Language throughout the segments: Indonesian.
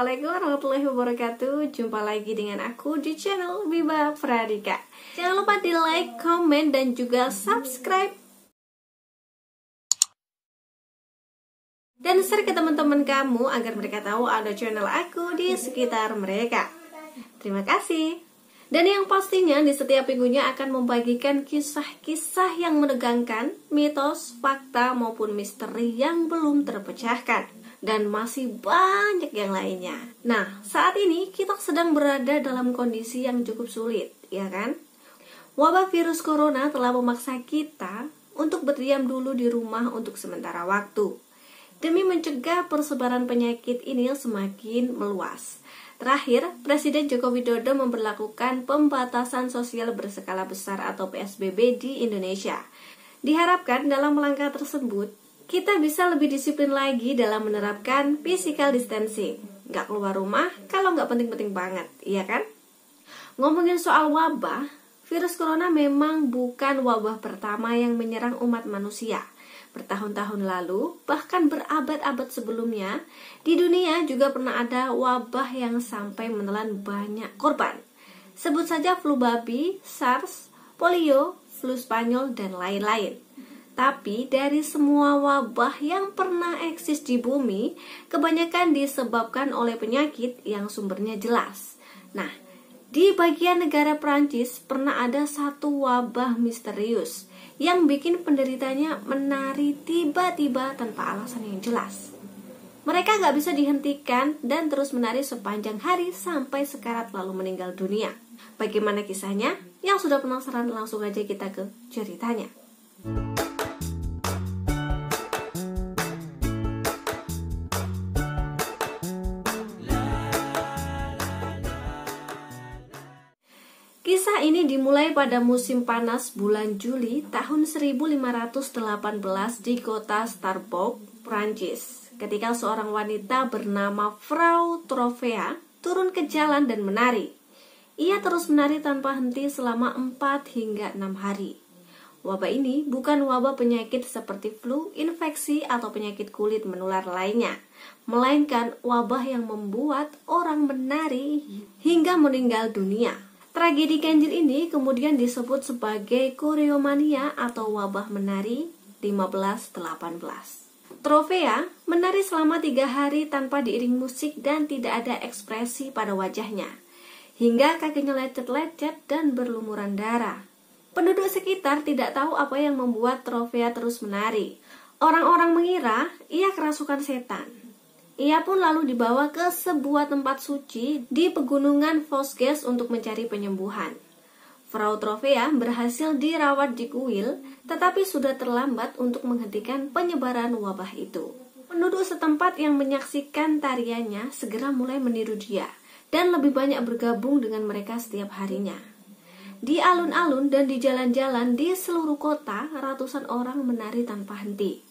Assalamualaikum warahmatullahi wabarakatuh. Jumpa lagi dengan aku di channel Biba Pradika. Jangan lupa di like, komen, dan juga subscribe. Dan share ke teman-teman kamu agar mereka tahu ada channel aku di sekitar mereka. Terima kasih. Dan yang pastinya di setiap minggunya akan membagikan kisah-kisah yang menegangkan, mitos, fakta, maupun misteri yang belum terpecahkan. Dan masih banyak yang lainnya. Nah, saat ini kita sedang berada dalam kondisi yang cukup sulit, ya kan? Wabah virus corona telah memaksa kita untuk berdiam dulu di rumah untuk sementara waktu, demi mencegah persebaran penyakit ini semakin meluas. Terakhir, Presiden Joko Widodo memberlakukan pembatasan sosial berskala besar atau PSBB di Indonesia. Diharapkan dalam langkah tersebut, kita bisa lebih disiplin lagi dalam menerapkan physical distancing. Nggak keluar rumah kalau nggak penting-penting banget, iya kan? Ngomongin soal wabah, virus corona memang bukan wabah pertama yang menyerang umat manusia. Bertahun-tahun lalu, bahkan berabad-abad sebelumnya, di dunia juga pernah ada wabah yang sampai menelan banyak korban. Sebut saja flu babi, SARS, polio, flu Spanyol, dan lain-lain. Tapi dari semua wabah yang pernah eksis di bumi, kebanyakan disebabkan oleh penyakit yang sumbernya jelas. Nah, di bagian negara Prancis pernah ada satu wabah misterius yang bikin penderitanya menari tiba-tiba tanpa alasan yang jelas. Mereka gak bisa dihentikan dan terus menari sepanjang hari sampai sekarat lalu meninggal dunia. Bagaimana kisahnya? Yang sudah penasaran langsung aja kita ke ceritanya. Kisah ini dimulai pada musim panas bulan Juli tahun 1518 di kota Starbourg, Prancis, ketika seorang wanita bernama Frau Trovea turun ke jalan dan menari. Ia terus menari tanpa henti selama 4 hingga 6 hari. Wabah ini bukan wabah penyakit seperti flu, infeksi, atau penyakit kulit menular lainnya, melainkan wabah yang membuat orang menari hingga meninggal dunia. Tragedi ganjil ini kemudian disebut sebagai koreomania atau wabah menari 1518. Trovea menari selama 3 hari tanpa diiring musik dan tidak ada ekspresi pada wajahnya, hingga kakinya lecet-lecet dan berlumuran darah. Penduduk sekitar tidak tahu apa yang membuat Trovea terus menari. Orang-orang mengira ia kerasukan setan. Ia pun lalu dibawa ke sebuah tempat suci di pegunungan Vosges untuk mencari penyembuhan. Frau Trovea berhasil dirawat di kuil, tetapi sudah terlambat untuk menghentikan penyebaran wabah itu. Penduduk setempat yang menyaksikan tariannya segera mulai meniru dia, dan lebih banyak bergabung dengan mereka setiap harinya. Di alun-alun dan di jalan-jalan di seluruh kota, ratusan orang menari tanpa henti.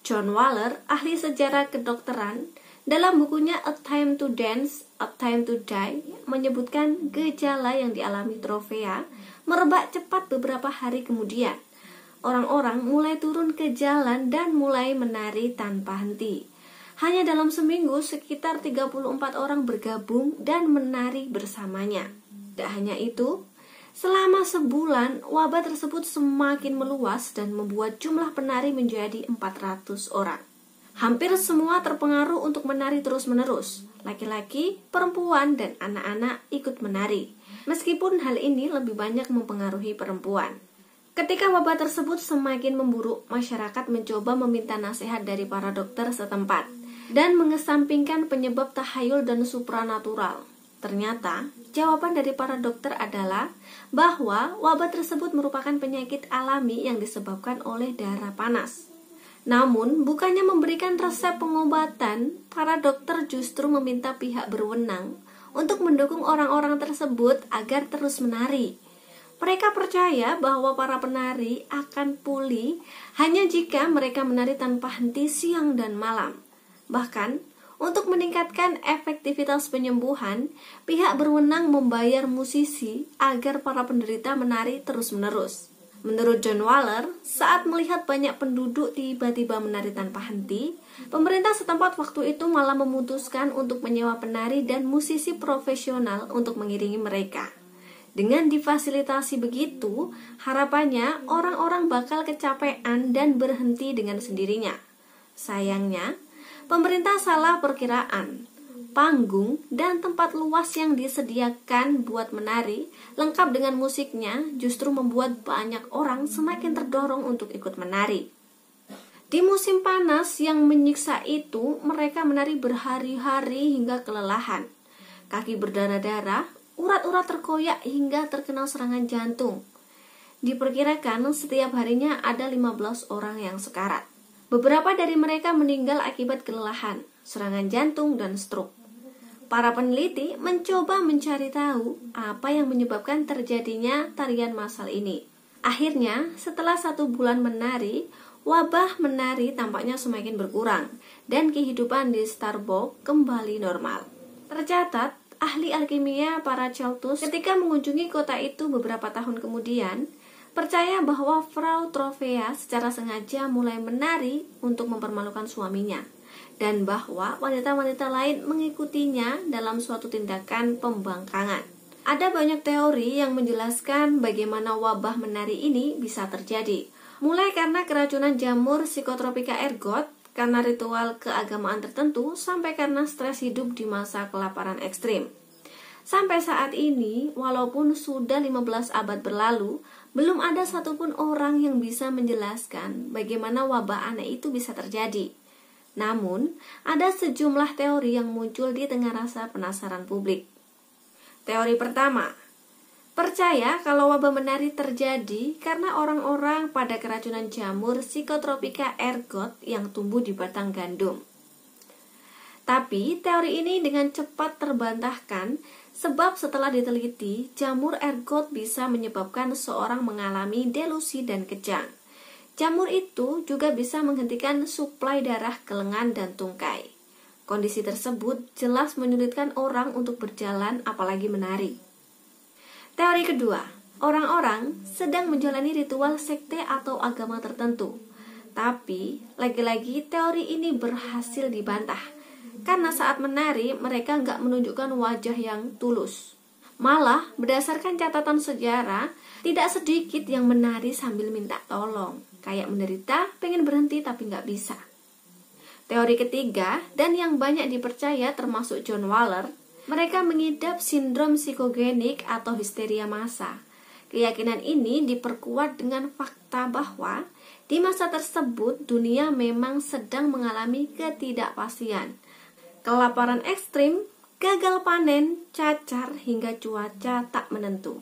John Waller, ahli sejarah kedokteran, dalam bukunya A Time to Dance, A Time to Die, menyebutkan gejala yang dialami Trovea merebak cepat beberapa hari kemudian. Orang-orang mulai turun ke jalan dan mulai menari tanpa henti. Hanya dalam seminggu sekitar 34 orang bergabung dan menari bersamanya. Tidak hanya itu, selama sebulan wabah tersebut semakin meluas dan membuat jumlah penari menjadi 400 orang. Hampir semua terpengaruh untuk menari terus-menerus. Laki-laki, perempuan, dan anak-anak ikut menari. Meskipun hal ini lebih banyak mempengaruhi perempuan. Ketika wabah tersebut semakin memburuk, masyarakat mencoba meminta nasihat dari para dokter setempat dan mengesampingkan penyebab tahayul dan supranatural. Ternyata, jawaban dari para dokter adalah bahwa wabah tersebut merupakan penyakit alami yang disebabkan oleh darah panas. Namun, bukannya memberikan resep pengobatan, para dokter justru meminta pihak berwenang untuk mendukung orang-orang tersebut agar terus menari. Mereka percaya bahwa para penari akan pulih hanya jika mereka menari tanpa henti siang dan malam. Bahkan, untuk meningkatkan efektivitas penyembuhan, pihak berwenang membayar musisi agar para penderita menari terus-menerus. Menurut John Waller, saat melihat banyak penduduk tiba-tiba menari tanpa henti, pemerintah setempat waktu itu malah memutuskan untuk menyewa penari dan musisi profesional untuk mengiringi mereka. Dengan difasilitasi begitu, harapannya orang-orang bakal kecapean dan berhenti dengan sendirinya. Sayangnya, pemerintah salah perkiraan. Panggung dan tempat luas yang disediakan buat menari, lengkap dengan musiknya, justru membuat banyak orang semakin terdorong untuk ikut menari. Di musim panas yang menyiksa itu, mereka menari berhari-hari hingga kelelahan. Kaki berdarah-darah, urat-urat terkoyak hingga terkena serangan jantung. Diperkirakan setiap harinya ada 15 orang yang sekarat. Beberapa dari mereka meninggal akibat kelelahan, serangan jantung, dan stroke. Para peneliti mencoba mencari tahu apa yang menyebabkan terjadinya tarian massal ini. Akhirnya, setelah 1 bulan menari, wabah menari tampaknya semakin berkurang dan kehidupan di Starbuck kembali normal. Tercatat, ahli alkimia Paracelsus ketika mengunjungi kota itu beberapa tahun kemudian, percaya bahwa Frau Trovea secara sengaja mulai menari untuk mempermalukan suaminya, dan bahwa wanita-wanita lain mengikutinya dalam suatu tindakan pembangkangan. Ada banyak teori yang menjelaskan bagaimana wabah menari ini bisa terjadi, mulai karena keracunan jamur Psychotropika ergot, karena ritual keagamaan tertentu, sampai karena stres hidup di masa kelaparan ekstrim. Sampai saat ini, walaupun sudah 15 abad berlalu, belum ada satupun orang yang bisa menjelaskan bagaimana wabah aneh itu bisa terjadi. Namun, ada sejumlah teori yang muncul di tengah rasa penasaran publik. Teori pertama, percaya kalau wabah menari terjadi karena orang-orang pada keracunan jamur Psychotropika ergot yang tumbuh di batang gandum. Tapi, teori ini dengan cepat terbantahkan sebab setelah diteliti, jamur ergot bisa menyebabkan seseorang mengalami delusi dan kejang. Jamur itu juga bisa menghentikan suplai darah ke lengan dan tungkai. Kondisi tersebut jelas menyulitkan orang untuk berjalan, apalagi menari. Teori kedua, orang-orang sedang menjalani ritual sekte atau agama tertentu. Tapi, lagi-lagi teori ini berhasil dibantah, karena saat menari mereka nggak menunjukkan wajah yang tulus. Malah, berdasarkan catatan sejarah, tidak sedikit yang menari sambil minta tolong, kayak menderita, pengen berhenti tapi nggak bisa. Teori ketiga, dan yang banyak dipercaya termasuk John Waller, mereka mengidap sindrom psikogenik atau histeria massa. Keyakinan ini diperkuat dengan fakta bahwa di masa tersebut dunia memang sedang mengalami ketidakpastian, kelaparan ekstrim, gagal panen, cacar, hingga cuaca tak menentu.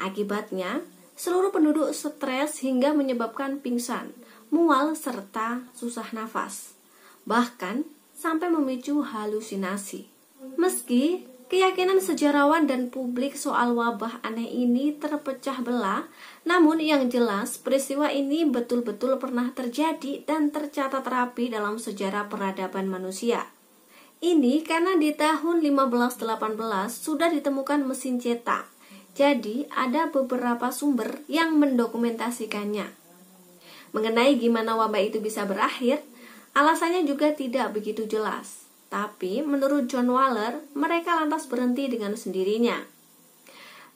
Akibatnya, seluruh penduduk stres hingga menyebabkan pingsan, mual, serta susah nafas. Bahkan sampai memicu halusinasi. Meski keyakinan sejarawan dan publik soal wabah aneh ini terpecah belah, namun yang jelas peristiwa ini betul-betul pernah terjadi dan tercatat rapi dalam sejarah peradaban manusia. Ini karena di tahun 1518 sudah ditemukan mesin cetak. Jadi ada beberapa sumber yang mendokumentasikannya. Mengenai gimana wabah itu bisa berakhir, alasannya juga tidak begitu jelas. Tapi menurut John Waller, mereka lantas berhenti dengan sendirinya.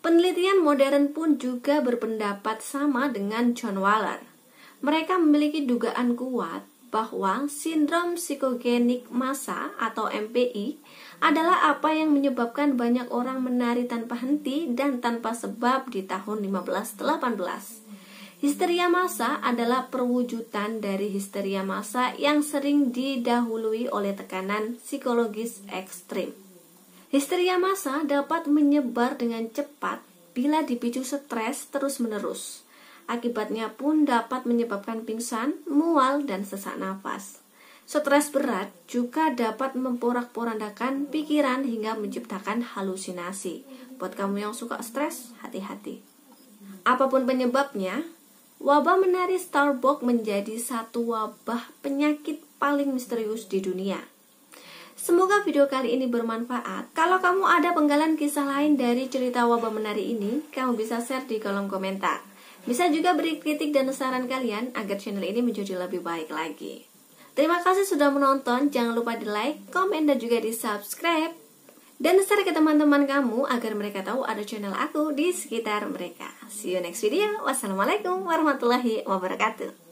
Penelitian modern pun juga berpendapat sama dengan John Waller. Mereka memiliki dugaan kuat bahwa sindrom psikogenik massa atau MPI adalah apa yang menyebabkan banyak orang menari tanpa henti dan tanpa sebab di tahun 1518. Histeria massa adalah perwujudan dari histeria massa yang sering didahului oleh tekanan psikologis ekstrim. Histeria massa dapat menyebar dengan cepat bila dipicu stres terus-menerus. Akibatnya pun dapat menyebabkan pingsan, mual, dan sesak nafas. Stres berat juga dapat memporak-porandakan pikiran hingga menciptakan halusinasi. Buat kamu yang suka stres, hati-hati. Apapun penyebabnya, wabah menari Starbuck menjadi satu wabah penyakit paling misterius di dunia. Semoga video kali ini bermanfaat. Kalau kamu ada penggalan kisah lain dari cerita wabah menari ini, kamu bisa share di kolom komentar. Bisa juga beri kritik dan saran kalian agar channel ini menjadi lebih baik lagi. Terima kasih sudah menonton, jangan lupa di like, komen, dan juga di subscribe. Dan share ke teman-teman kamu agar mereka tahu ada channel aku di sekitar mereka. See you next video. Wassalamualaikum warahmatullahi wabarakatuh.